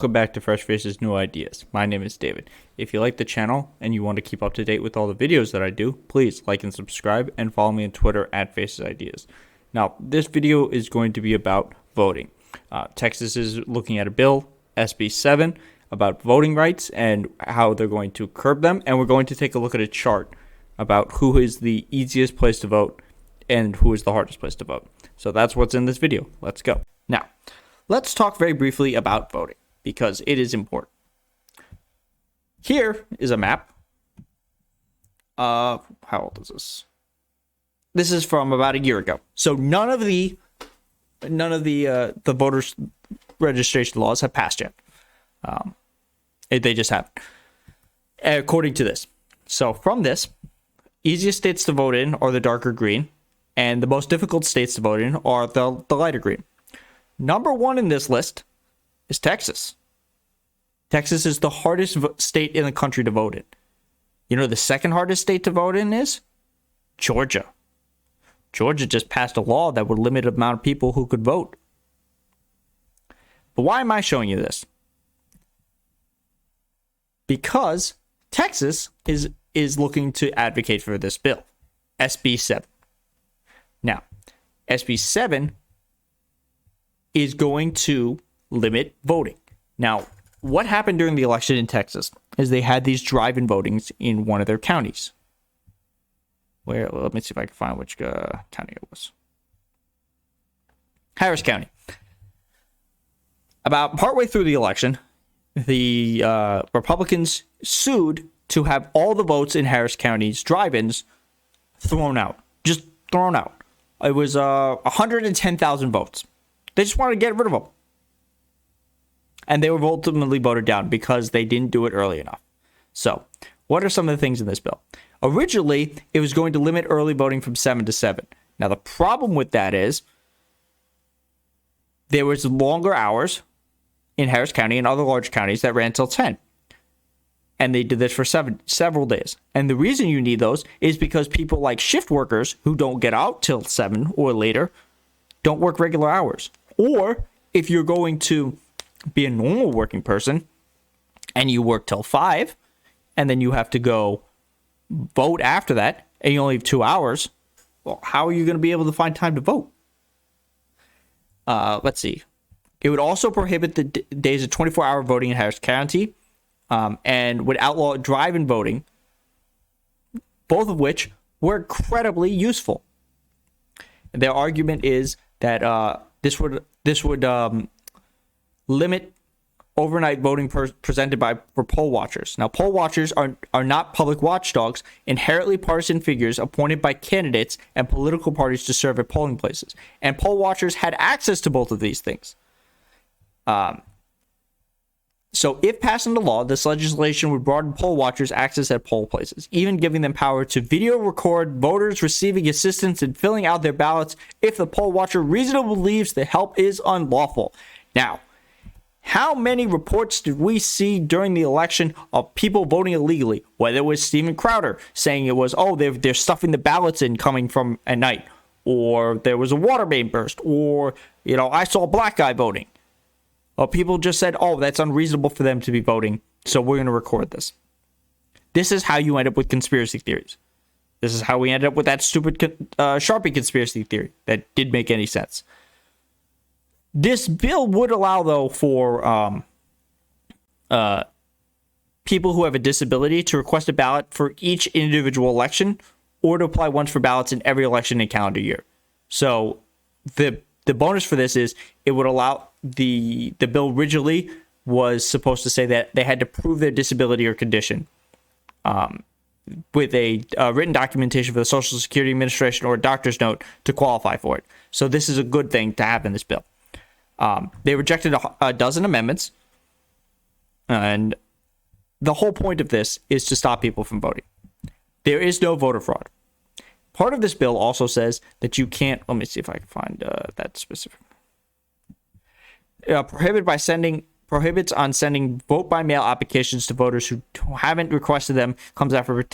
Welcome back to Fresh Faces New Ideas. My name is David. If you like the channel and you want to keep up to date with all the videos that I do, please like and subscribe and follow me on Twitter at Faces Ideas. Now, this video is going to be about voting. Texas is looking at a bill, SB 7, about voting rights and how they're going to curb them. And we're going to take a look at a chart about who is the easiest place to vote and who is the hardest place to vote. So that's what's in this video. Let's go. Now, let's talk very briefly about voting, because it is important. Here is a map. How old is this? This is from about a year ago. So none of the voters registration laws have passed yet. They just haven't, according to this. So from this, easiest states to vote in are the darker green, and the most difficult states to vote in are the lighter green. Number one in this list is Texas. Texas is the hardest state in the country to vote in. You know, the second hardest state to vote in is Georgia. Georgia just passed a law that would limit the amount of people who could vote. But why am I showing you this? Because Texas is looking to advocate for this bill, SB 7. Now, SB 7 is going to limit voting. Now, what happened during the election in Texas is they had these drive-in votings in one of their counties. Let me see if I can find which county it was. Harris County. About partway through the election, the Republicans sued to have all the votes in Harris County's drive-ins thrown out. Just thrown out. It was 110,000 votes. They just wanted to get rid of them. And they were ultimately voted down because they didn't do it early enough. So, what are some of the things in this bill? Originally, it was going to limit early voting from 7 to 7. Now, the problem with that is there was longer hours in Harris County and other large counties that ran until 10. And they did this for several days. And the reason you need those is because people like shift workers who don't get out till 7 or later don't work regular hours. Or if you're going to be a normal working person and you work till 5 and then you have to go vote after that and you only have 2 hours, well, how are you going to be able to find time to vote? Let's see. It would also prohibit the days of 24-hour voting in Harris County, and would outlaw drive-in voting, both of which were incredibly useful. Their argument is that this would limit overnight voting presented for poll watchers. Now, poll watchers are not public watchdogs, inherently partisan figures appointed by candidates and political parties to serve at polling places. And poll watchers had access to both of these things. So if passed into law, this legislation would broaden poll watchers' access at poll places, even giving them power to video record voters receiving assistance in filling out their ballots if the poll watcher reasonably believes the help is unlawful. Now, how many reports did we see during the election of people voting illegally? Whether it was Steven Crowder saying it was, they're stuffing the ballots in coming from at night, or there was a water main burst, or, I saw a black guy voting. Or people just said, that's unreasonable for them to be voting, so we're going to record this. This is how you end up with conspiracy theories. This is how we ended up with that stupid Sharpie conspiracy theory that didn't make any sense. This bill would allow, though, for people who have a disability to request a ballot for each individual election, or to apply once for ballots in every election in a calendar year. So the bonus for this is it would allow the bill originally was supposed to say that they had to prove their disability or condition with a written documentation for the Social Security Administration or a doctor's note to qualify for it. So this is a good thing to have in this bill. They rejected a dozen amendments, and the whole point of this is to stop people from voting. There is no voter fraud. Part of this bill also says that you can't, let me see if I can find that specific. Prohibits on sending vote-by-mail applications to voters who haven't requested them, comes after a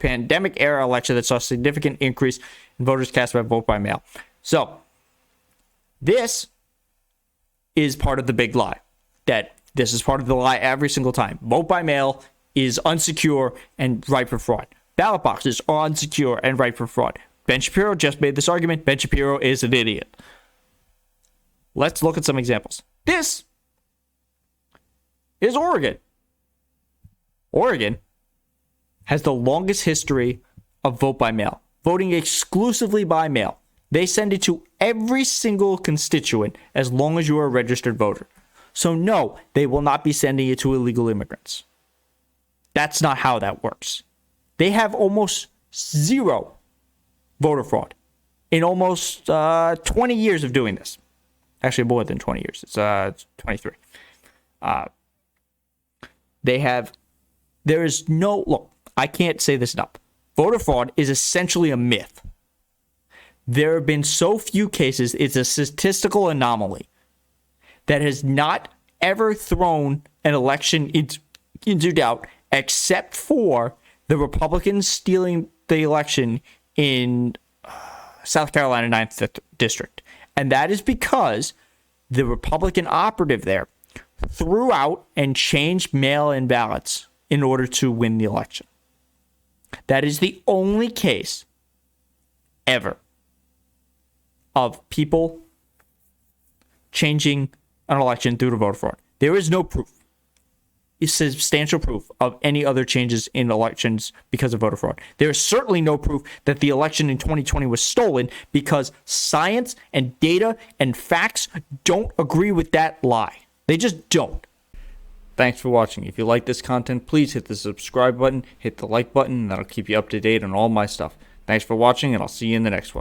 pandemic-era election that saw a significant increase in voters cast by vote-by-mail. So, this is part of the big lie, that This is part of the lie every single time. Vote by mail is unsecure and ripe for fraud. Ballot boxes are unsecure and ripe for fraud. Ben Shapiro just made this argument. Ben Shapiro is an idiot. Let's look at some examples. This is Oregon. Oregon has the longest history of vote by mail, voting exclusively by mail. They send it to every single constituent as long as you are a registered voter. So no, they will not be sending it to illegal immigrants. That's not how that works. They have almost zero voter fraud in almost 20 years of doing this. Actually, more than 20 years. It's 23. There is no, look, I can't say this enough. Voter fraud is essentially a myth. There have been so few cases, it's a statistical anomaly that has not ever thrown an election into doubt, except for the Republicans stealing the election in South Carolina 9th District. And that is because the Republican operative there threw out and changed mail-in ballots in order to win the election. That is the only case ever of people changing an election due to voter fraud. There is no proof. It's substantial proof of any other changes in elections because of voter fraud. There is certainly no proof that the election in 2020 was stolen because science and data and facts don't agree with that lie. They just don't. Thanks for watching. If you like this content, please hit the subscribe button, hit the like button, and that'll keep you up to date on all my stuff. Thanks for watching, and I'll see you in the next one.